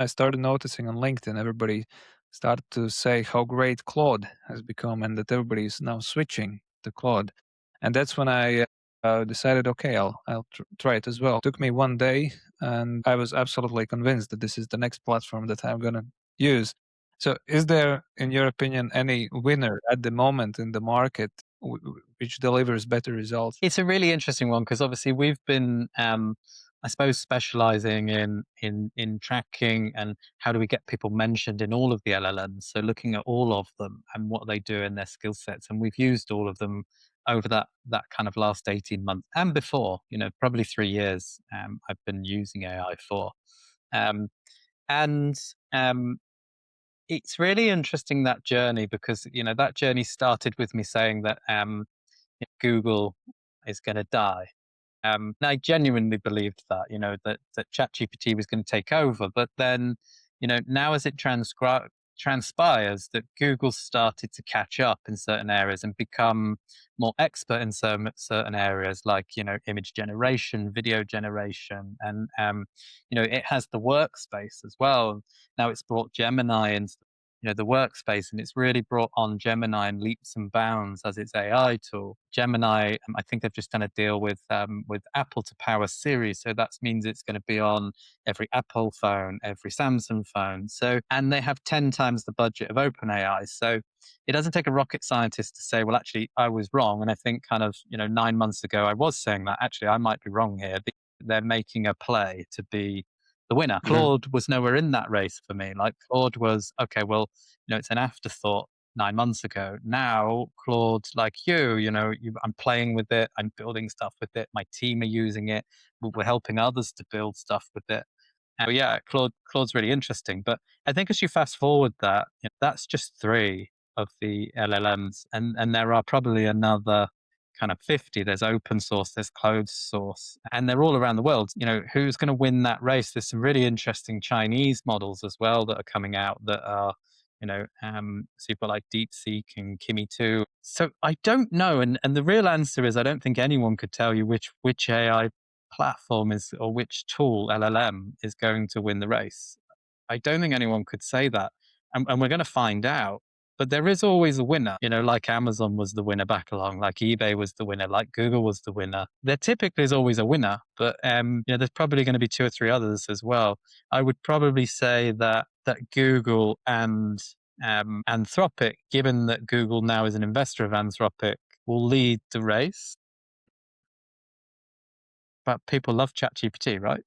I started noticing on LinkedIn, everybody started to say how great Claude has become and that everybody is now switching to Claude. And that's when I decided, okay, I'll try it as well. Took me one day, and I was absolutely convinced that this is the next platform that I'm going to use. So, is there, in your opinion, any winner at the moment in the market which delivers better results? It's a really interesting one because obviously we've been, I suppose, specializing in tracking and how do we get people mentioned in all of the LLMs. So looking at all of them and what they do in their skill sets, and we've used all of them over that kind of last 18 months and before. Probably 3 years. I've been using AI for, um, and um, it's really interesting, that journey, because that journey started with me saying that Google is going to die. And I genuinely believed that, that ChatGPT was going to take over. But then, now as it transpires that Google started to catch up in certain areas and become more expert in certain areas, like, image generation, video generation, and, it has the workspace as well. Now it's brought Gemini into the workspace, and it's really brought on Gemini in leaps and bounds as its AI tool. Gemini, I think they've just done a deal with Apple to power Siri, so that means it's going to be on every Apple phone, every Samsung phone. So, and they have 10 times the budget of OpenAI. So, it doesn't take a rocket scientist to say, well, actually, I was wrong. And I think kind of 9 months ago, I was saying that actually I might be wrong here. They're making a play to be the winner. Mhm. Claude was nowhere in that race for me. Like, Claude was okay. Well, it's an afterthought 9 months ago. Now, Claude, like I'm playing with it. I'm building stuff with it. My team are using it. We're helping others to build stuff with it. But yeah, Claude's really interesting. But I think as you fast forward that, that's just three of the LLMs, and there are probably another kind of 50. There's open source, there's closed source, and they're all around the world. Who's going to win that race? There's some really interesting Chinese models as well that are coming out that are, so you've got like DeepSeek and Kimi 2. So I don't know, and the real answer is I don't think anyone could tell you which AI platform is, or which tool LLM is going to win the race. I don't think anyone could say that, and we're going to find out. But there is always a winner, like Amazon was the winner back along, like eBay was the winner, like Google was the winner. There typically is always a winner, but there's probably going to be two or three others as well. I would probably say that Google and Anthropic, given that Google now is an investor of Anthropic, will lead the race. But people love ChatGPT, right?